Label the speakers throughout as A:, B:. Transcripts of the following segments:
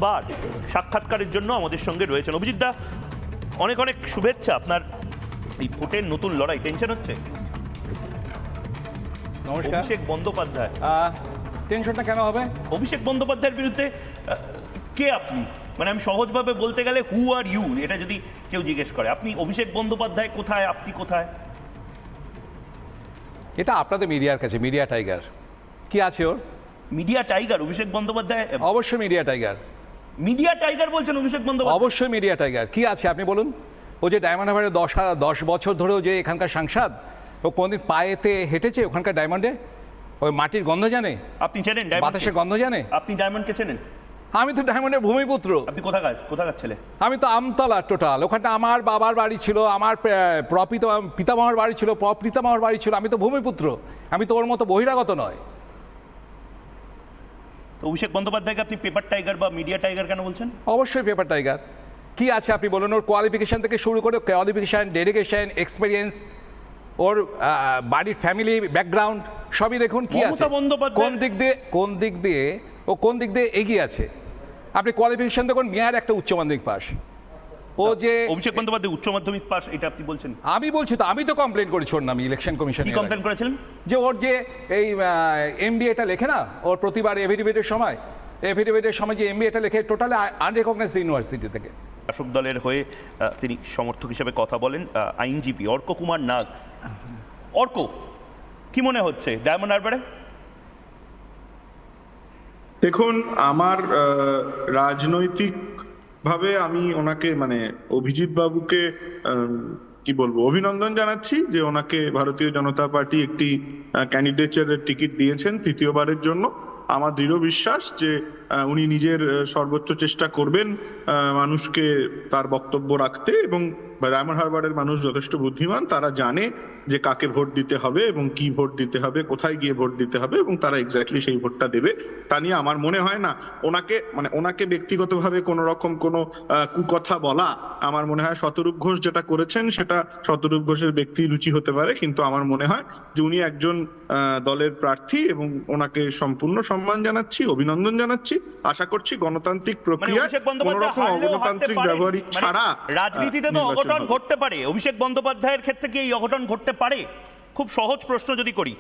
A: বার সাক্ষাৎকারের জন্য আমাদের সঙ্গে রয়েছেন। অভিজিৎ দা, অনেক অনেক শুভেচ্ছা। আপনার এই ভোটের নতুন লড়াই, টেনশন হচ্ছে?
B: নমস্কার।
A: অভিষেক বন্দ্যোপাধ্যায়,
B: টেনশনটা কেন হবে?
A: অভিষেক বন্দ্যোপাধ্যায়ের বিরুদ্ধে কে আপনি? মানে আমি সহজভাবে বলতে গেলে হু আর ইউ, এটা যদি কেউ জিজ্ঞেস করে, আপনি অভিষেক বন্দ্যোপাধ্যায় কোথায়, আপনি কোথায়?
B: এটা আপনাদের মিডিয়ার কাছে, মিডিয়া টাইগার কি আছে ওর?
A: Media tiger Abhishek Bandyopadhyay?
B: অবশ্যই মিডিয়া টাইগার।
A: মিডিয়া টাইগার বলছেন অভিষেক বন্দ্যোপাধ্যায়?
B: অবশ্যই মিডিয়া টাইগার। কি আছে আপনি বলুন? ও যে ডায়মন্ড হারবারে 10 বছর ধরেও যে এখানকার সাংসদ, ও কোনদিন পায়েতে হেঁটেছে ওখানকার ডায়মন্ডে? ওই মাটির গন্ধ জানে?
A: আপনি চেনেন
B: বাতাসের গন্ধ জানে?
A: আপনি ডায়মন্ডকে চেনেন?
B: আমি তো ডায়মন্ডের ভূমিপুত্র।
A: আপনি কোথাকার ছেলে?
B: আমি তো আমতলা টোটাল, ওখানটা আমার বাবার বাড়ি ছিল, আমার পিতামহর বাড়ি ছিল, পিতামহর বাড়ি ছিল। আমি তো ভূমিপুত্র, আমি তো ওর মতো বহিরাগত নয়।
A: তো অভিষেক বন্দ্যোপাধ্যায়কে আপনি পেপার টাইগার বা মিডিয়া টাইগার কেন বলছেন?
B: অবশ্যই পেপার টাইগার। কি আছে আপনি বলুন? ওর কোয়ালিফিকেশান থেকে শুরু করে কোয়ালিফিকেশান, ডেডিকেশন, এক্সপিরিয়েন্স, ওর বাড়ির ফ্যামিলি ব্যাকগ্রাউন্ড সবই দেখুন। কি আছে, কোন দিক দিয়ে এগিয়ে আছে? আপনি কোয়ালিফিকেশান দেখুন, মেয়ার একটা উচ্চ মাধ্যমিক পাস। ও যে
A: অভিষেক বন্দ্যোপাধ্যায় উচ্চ মাধ্যমিক পাস, এটা আপনি বলছেন?
B: আমি বলছি তো, আমি তো কমপ্লেন করেছি ওর নামে ইলেকশন কমিশন।
A: কি কমপ্লেন করেছিলেন? যে
B: ওর যে এই এমবিএটা লেখে না, ওর প্রতিবার এফিডেভিটের সময় যে এমবিএটা লেখে, টোটালি আনরেকগনাইজড ইউনিভার্সিটি থেকে।
A: শাসক দলের হয়ে তিনি সমর্থক হিসেবে কথা বলেন আইনজীবী অর্ক কুমার নাগ। অর্ক, কি মনে হচ্ছে ডায়মন্ড হারবারে?
C: দেখুন, আমার রাজনৈতিক ভাবে আমি ওনাকে মানে অভিজিৎ বাবুকে কি বলবো, অভিনন্দন জানাচ্ছি যে ওনাকে ভারতীয় জনতা পার্টি একটি ক্যান্ডিডেটের টিকিট দিয়েছেন তৃতীয়বারের জন্য। আমার দৃঢ় বিশ্বাস যে উনি নিজের সর্বোচ্চ চেষ্টা করবেন মানুষকে তার বক্তব্য রাখতে, এবং ডায়মন্ড হারবারের মানুষ যথেষ্ট বুদ্ধিমান, তারা জানে যে কাকে ভোট দিতে হবে এবং কি ভোট দিতে হবে, কোথায় গিয়ে ভোট দিতে হবে, এবং তারা এক্স্যাক্টলি সেই ভোটটা দেবে। তা নিয়ে আমার মনে হয় না ওনাকে ব্যক্তিগতভাবে কোনো রকম কোনো কুকথা বলা। আমার মনে হয় শতরূপ ঘোষ যেটা করেছেন সেটা শতরূপ ঘোষের ব্যক্তি রুচি হতে পারে, কিন্তু আমার মনে হয় যে উনি একজন দলের প্রার্থী এবং ওনাকে সম্পূর্ণ সম্মান জানাচ্ছি, অভিনন্দন জানাচ্ছি। আশা করছি গণতান্ত্রিক প্রক্রিয়ায় কোনো রকম অগণতান্ত্রিক ব্যবহারিক ছাড়া
A: রাজনীতিতে তো অঘটন ঘটতে পারে। অভিষেক বন্দ্যোপাধ্যায়ের ক্ষেত্রে কি এই অঘটন ঘটতে পারে? খুব সহজ প্রশ্ন যদি করি।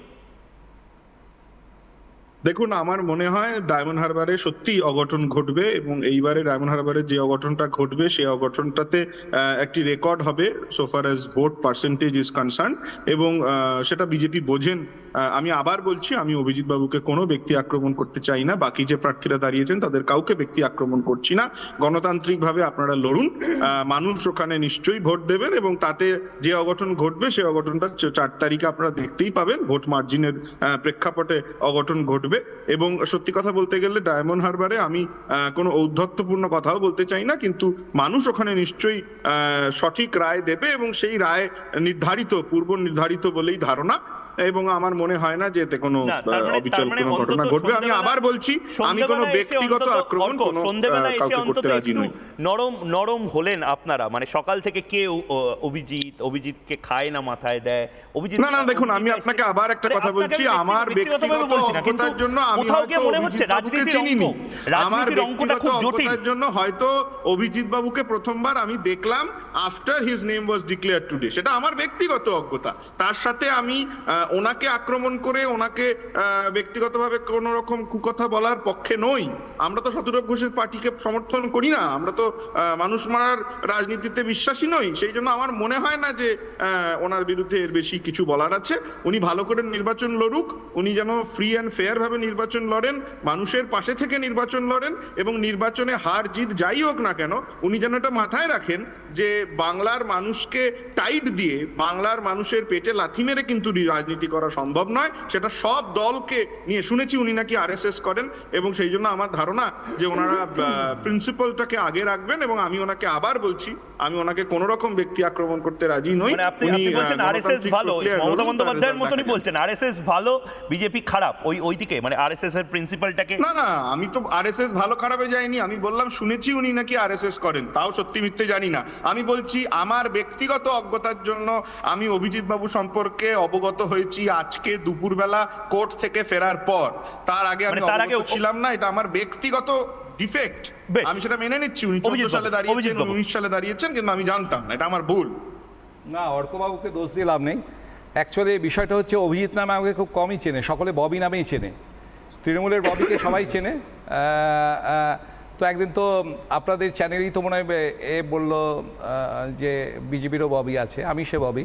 C: দেখুন, আমার মনে হয় ডায়মন্ড হারবারে সত্যি অঘটন ঘটবে, এবং এইবারে ডায়মন্ড হারবারে যে অঘটনটা ঘটবে সেই অঘটনটাতে একটি রেকর্ড হবে so far as vote percentage is concern, এবং সেটা বিজেপি বোঝেন। আমি আবার বলছি, আমি অভিজিৎ বাবুকে কোনো ব্যক্তি আক্রমণ করতে চাই না, বাকি যে প্রার্থীরা দাঁড়িয়েছেন তাদের কাউকে ব্যক্তি আক্রমণ করছি না। গণতান্ত্রিক ভাবে আপনারা লড়ুন, মানুষ ওখানে নিশ্চয়ই ভোট দেবেন, এবং তাতে যে অঘটন ঘটবে সেই অঘটনটা 4 তারিখে আপনারা দেখতেই পাবেন। ভোট মার্জিনের প্রেক্ষাপটে অঘটন ঘটবে। এবং সত্যি কথা বলতে গেলে ডায়মন্ড হারবারে আমি কোনো ঔদ্ধত্যপূর্ণ কথাও বলতে চাই না, কিন্তু মানুষ ওখানে নিশ্চয়ই সঠিক রায় দেবে, এবং সেই রায় পূর্ব নির্ধারিত বলেই ধারণা, এবং আমার মনে হয় না যে এতে কোনো অবিচল কোনো ঘটনা ঘটবে। আমি আবার বলছি, আমি কোনো ব্যক্তিগত আক্রমণ কাউকে করতে রাজি নই।
A: নরম হলেন আপনারা, মানে সকাল থেকে কেউ অভিজিৎকে খায় না, মাথায় দেয় অভিজিৎ।
C: না, দেখুন, আমি আপনাকে আবার একটা কথা বলছি, আমার ব্যক্তিগত অজ্ঞতার জন্য আমি হয়তো অভিজিৎ বাবুকে চিনিনি। আমার ব্যক্তিগত অজ্ঞতার জন্য হয়তো অভিজিৎ বাবুকে প্রথমবার আমি দেখলাম after his name was declared today. সেটা আমার ব্যক্তিগত অজ্ঞতা। তার সাথে আমি ওনাকে আক্রমণ করে ওনাকে ব্যক্তিগতভাবে কোন রকম কুকথা বলার পক্ষে নই। আমরা তো শতরূপ ঘোষের পার্টিকে সমর্থন করি না, আমরা তো মানুষ মারার রাজনীতিতে বিশ্বাসী নই। সেই জন্য আমার মনে হয় না যে ওনার বিরুদ্ধে এর বেশি কিছু বলার আছে। উনি ভালো করে নির্বাচন লড়ুক, উনি যেন ফ্রি অ্যান্ড ফেয়ার ভাবে নির্বাচন লড়েন, মানুষের পাশে থেকে নির্বাচন লড়েন, এবং নির্বাচনে হার জিত যাই হোক না কেন উনি যেন এটা মাথায় রাখেন যে বাংলার মানুষকে টাইট দিয়ে বাংলার মানুষের পেটে লাথি মেরে কিন্তু রাজনীতি করা সম্ভব নয়। সেটা সব দলকে নিয়ে। শুনেছি উনি নাকি আরএসএস করেন, এবং সেই জন্য আমার ধারণা যে ওনারা প্রিন্সিপালটাকে আগে রাখবেন, এবং আমি ওনাকে আবার বলছি, আমি ওনাকে কোন রকম ব্যক্তি আক্রমণ করতে রাজি নই।
A: উনি বলছেন আরএসএস ভালো, মমতা বন্দ্যোপাধ্যায়ের মতনই বলছেন আরএসএস ভালো, বিজেপি খারাপ, ওইদিকে মানে আরএসএস এর প্রিন্সিপালটাকে।
C: না, আমি তো আরএসএস ভালো খারাপে যাইনি। আমি বললাম শুনেছি উনি নাকি আরএসএস করেন, তাও সত্যি মিথ্যে জানি না। আমি বলছি আমার ব্যক্তিগত অজ্ঞতার জন্য আমি অভিজিৎ বাবু সম্পর্কে অবগত হয়েছি আজকে দুপুরবেলা কোর্ট থেকে ফেরার পর। তার আগে আমি অবগত ছিলাম না। এটা আমার ব্যক্তিগত ডিফেক্ট,
A: বেশ।
C: আমি সেটা মেনে নিচ্ছি। উনি
A: অভিজিৎ
C: 14 সালে
A: বাবু,
C: দাঁড়িয়েছেন,
A: অভিজিৎ বাবু।
C: 19 সালে দাঁড়িয়েছেন, কিন্তু আমি জানতাম না, এটা আমার ভুল।
B: না, অর্কবাবুকে দোষ দিয়ে লাভ নেই। অ্যাকচুয়ালি বিষয়টা হচ্ছে অভিজিৎ নামে আমাকে খুব কমই চেনে, সকলে ববি নামেই চেনে। তৃণমূলের ববিকে সবাই চেনে। তো একদিন তো আপনাদের চ্যানেলেই তো মনে হয় এ বললো যে বিজেপিরও ববি আছে, আমি সে ববি।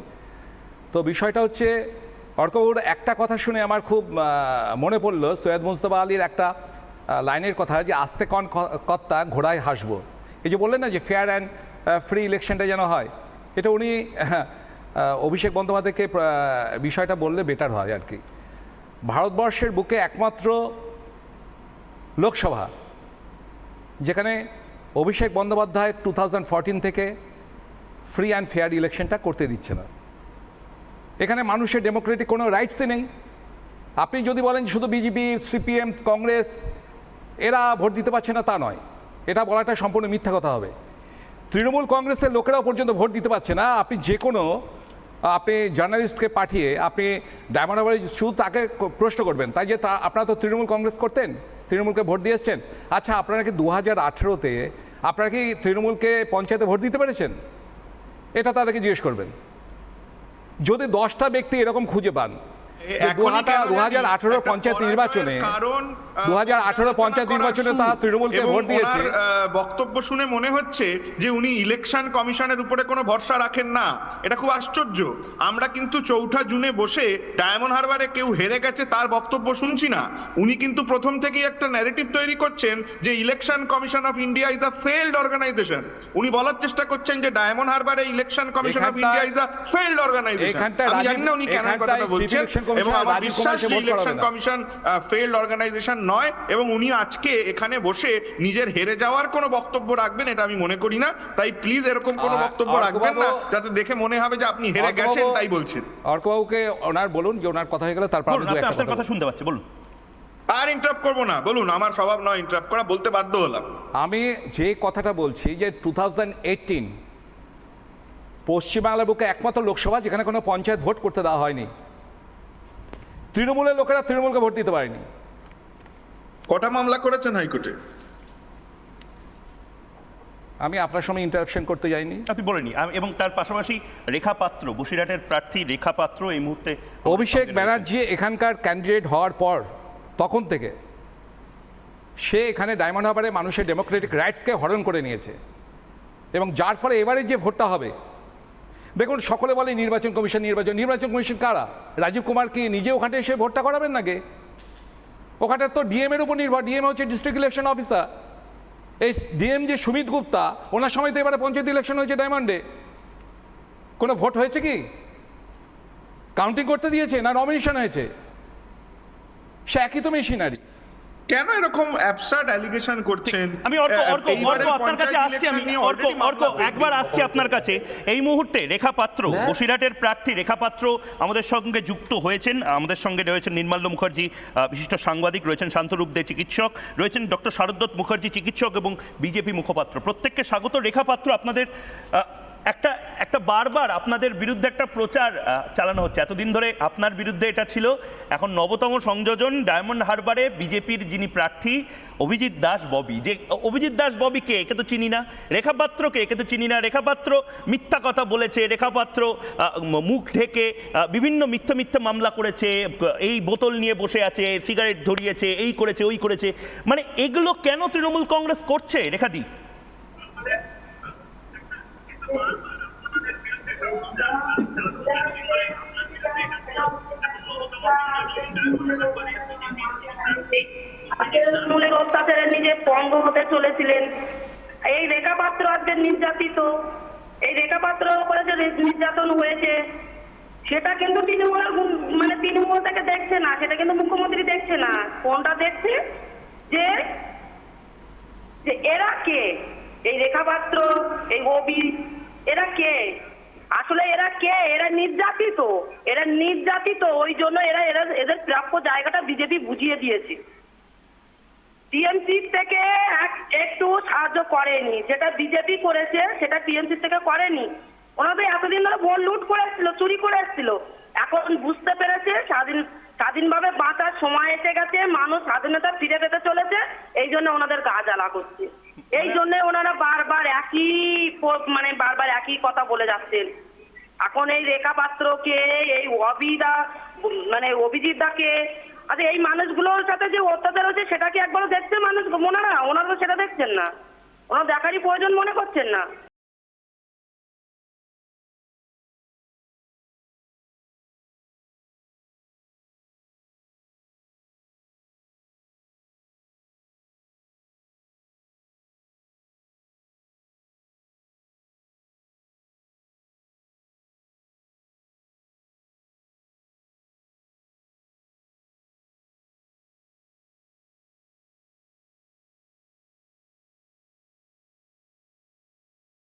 B: তো বিষয়টা হচ্ছে অর্কবাবুর একটা কথা শুনে আমার খুব মনে পড়লো সৈয়দ মুজতবা আলীর একটা লাইনের কথা, যে আস্তে কন কর্তা ঘোড়ায় হাসবো। এই যে বললেন না যে ফেয়ার অ্যান্ড ফ্রি ইলেকশনটা যেন হয়, এটা উনি অভিষেক বন্দ্যোপাধ্যায়কে বিষয়টা বললে বেটার হয় আর কি। ভারতবর্ষের বুকে একমাত্র লোকসভা যেখানে অভিষেক বন্দ্যোপাধ্যায় 2014 থেকে ফ্রি অ্যান্ড ফেয়ার ইলেকশনটা করতে দিচ্ছে না। এখানে মানুষের ডেমোক্রেটিক কোনো রাইটসই নেই। আপনি যদি বলেন শুধু বিজেপি, সিপিএম, কংগ্রেস এরা ভোট দিতে পারছে না, তা নয়, এটা বলাটা সম্পূর্ণ মিথ্যা কথা হবে। তৃণমূল কংগ্রেসের লোকেরাও পর্যন্ত ভোট দিতে পারছে না। আপনি যে কোনো জার্নালিস্টকে পাঠিয়ে আপনি ডায়মন্ড হারবারে শুধু তাকে প্রশ্ন করবেন, তাই যে আপনারা তো তৃণমূল কংগ্রেস করতেন, তৃণমূলকে ভোট দিয়ে এসছেন, আচ্ছা আপনারা কি 2018-তে আপনারা কি তৃণমূলকে পঞ্চায়েতে ভোট দিতে পেরেছেন? এটা তাদেরকে জিজ্ঞেস করবেন। যদি 10টা ব্যক্তি এরকম খুঁজে পান 2018 পঞ্চায়েত নির্বাচনে, 2018 পঞ্চায়েত নির্বাচনে তারা তৃণমূলকে ভোট দিয়েছে।
C: বক্তব্য শুনে মনে হচ্ছে যে উনি ইলেকশন কমিশনের উপরে কোনো ভরসা রাখেন না, এটা খুব আশ্চর্য। আমরা কিন্তু 4 জুনে বসে ডায়মন্ড হারবারে কেউ হেরে গেছে তার বক্তব্য শুনছি না। উনি কিন্তু প্রথম থেকেই একটা ন্যারেটিভ তৈরি করছেন যে election commission of India is a failed organisation. উনি বলার চেষ্টা করছেন যে ডায়মন্ড হারবারে election commission of India is a failed organisation. আমি জানি না উনি কেন কথাটা বলছেন, এবং আমার বিশ্বাস যে ইলেকশন কমিশন ফেইল্ড অর্গানাইজেশন নয়, এবং উনি আজকে এখানে বসে নিজের হেরে যাওয়ার কোনো বক্তব্য রাখবেন এটা আমি মনে করি না। তাই প্লিজ এরকম কোনো বক্তব্য রাখবেন না যাতে দেখে মনে হবে যে আপনি হেরে গেছেন তাই বলছেন।
B: অর্কবাবুকে ওনার বলুন যে ওনার কথা হয়ে গেল, তারপর আমি
A: আপনার কথা শুনতে পাচ্ছি, বলুন।
C: আর ইন্টারাপ্ট করবো না, বলুন। আমার স্বভাব নয় ইন্টারাপ্ট করা, বলতে বাধ্য হলাম।
B: আমি যে কথাটা বলছি যে 2018 পশ্চিমবাংলার বুকে একমাত্র লোকসভা যেখানে কোনো পঞ্চায়েত ভোট করতে দেওয়া হয়নি। তৃণমূলের লোকেরা তৃণমূলকে ভোট দিতে পারেনি।
C: কটা মামলা করেছেন হাইকোর্টে?
B: আমি আপনার সঙ্গে ইন্টারাকশন করতে যাইনি,
A: আপনি বলেনি। এবং তার পাশাপাশি রেখা পাত্র, বসিরহাটের প্রার্থী রেখা পাত্র এই মুহূর্তে
B: অভিষেক ব্যানার্জি এখানকার ক্যান্ডিডেট হওয়ার পর তখন থেকে সে এখানে ডায়মন্ড হারবারে মানুষের ডেমোক্রেটিক রাইটসকে হরণ করে নিয়েছে, এবং যার ফলে এবারে যে ভোটটা হবে, দেখুন সকলে বলে নির্বাচন কমিশন, নির্বাচন কমিশন কারা? রাজীব কুমার কি নিজে ওখানে এসে ভোটটা করাবেন নাকি? ওখানে তো ডিএম এর উপর নির্ভর। ডিএম হচ্ছে ডিস্ট্রিক্ট ইলেকশন অফিসার। এই ডিএম যে সুমিত গুপ্তা, ওনার সময় তো এবারে পঞ্চায়েত ইলেকশন হয়েছে ডায়মন্ডে, কোনো ভোট হয়েছে কি? কাউন্টিং করতে দিয়েছে না নমিনেশন হয়েছে? সে একই তো মেশিনারি।
C: কেন এরকম অ্যাবসার্ড অ্যালিগেশন করছেন?
A: আমি আপনার কাছে আসছি, একবার আসছি আপনার কাছে। এই মুহূর্তে রেখা পাত্র, বসিরহাটের প্রার্থী রেখা পাত্র আমাদের সঙ্গে যুক্ত হয়েছেন। আমাদের সঙ্গে রয়েছেন নির্মাল্য মুখার্জি, বিশিষ্ট সাংবাদিক, রয়েছেন শান্তরূপ দে, চিকিৎসক, রয়েছেন ডক্টর শারদত্ত মুখার্জি, চিকিৎসক এবং বিজেপি মুখপাত্র। প্রত্যেককে স্বাগত। রেখা পাত্র, আপনাদের একটা বারবার আপনাদের বিরুদ্ধে একটা প্রচার চালানো হচ্ছে। এতদিন ধরে আপনার বিরুদ্ধে এটা ছিল, এখন নবতম সংযোজন ডায়মন্ড হারবারে বিজেপির যিনি প্রার্থী অভিজিৎ দাস ববি। যে অভিজিৎ দাস ববি কে? একে তো চিনি না। রেখা পাত্রকে একে তো চিনি না। রেখা পাত্র মিথ্যা কথা বলেছে, রেখা পাত্র মুখ ঢেকে বিভিন্ন মিথ্যা মামলা করেছে, এই বোতল নিয়ে বসে আছে, সিগারেট ধরিয়েছে, এই করেছে ওই করেছে। মানে এগুলো কেন তৃণমূল কংগ্রেস করছে রেখাদি?
D: তৃণমূলের অত্যাচারে নিজে পঙ্গ হতে চলেছিলেন। এই রেখা পাত্র আজকে নির্যাতিত, এই রেখা পাত্র উপরে যে নির্যাতন হয়েছে সেটা কিন্তু তৃণমূলের মানে তৃণমূল থেকে দেখছে না, সেটা কিন্তু মুখ্যমন্ত্রী দেখছে না। কোনটা দেখছে? যে এরা কে? এই রেখা পাত্র, এই ববি, এরা কে? আসলে এরা কে? এরা নির্যাতিত, এরা নির্যাতিত। ওই জন্য এদের প্রাপ্য জায়গাটা বিজেপি বুঝিয়ে দিয়েছে। টিএমসি থেকে একটু সাহায্য করেনি, যেটা বিজেপি করেছে সেটা টিএমসি থেকে করেনি। ওনাদের এতদিন ধরে ভোট লুট করে এসেছিল, চুরি করে এসেছিল। এখন বুঝতে পেরেছে স্বাধীনভাবে বাঁচার সময় এসে গেছে, মানুষ স্বাধীনতা ফিরে পেতে চলেছে, এই জন্য ওনাদের গা জ্বালা করছে। এই জন্য ওনারা বারবার একই কথা বলে যাচ্ছেন। এখন এই রেখা পাত্রকে, এই অভিজিৎ দাকে, আচ্ছা এই মানুষগুলোর সাথে যে অত্যাচার হচ্ছে সেটা কি একবারও দেখছে মানুষ? ওনারা তো সেটা দেখছেন না, ওনারা দেখারই প্রয়োজন মনে করছেন না।